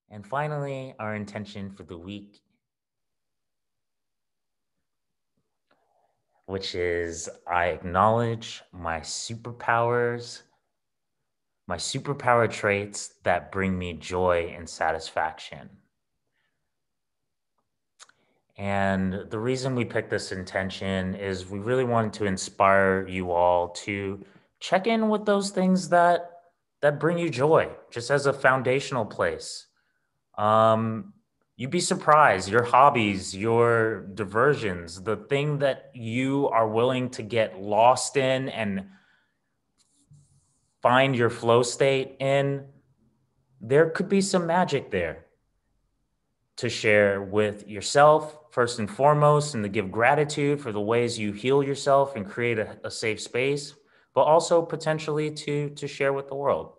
And finally, our intention for the week, which is I acknowledge my superpower traits that bring me joy and satisfaction. And the reason we picked this intention is we really wanted to inspire you all to check in with those things that bring you joy, just as a foundational place. Um, you'd be surprised, your hobbies, your diversions, the thing that you are willing to get lost in and find your flow state in, there could be some magic there to share with yourself, first and foremost, and to give gratitude for the ways you heal yourself and create a safe space, but also potentially to share with the world.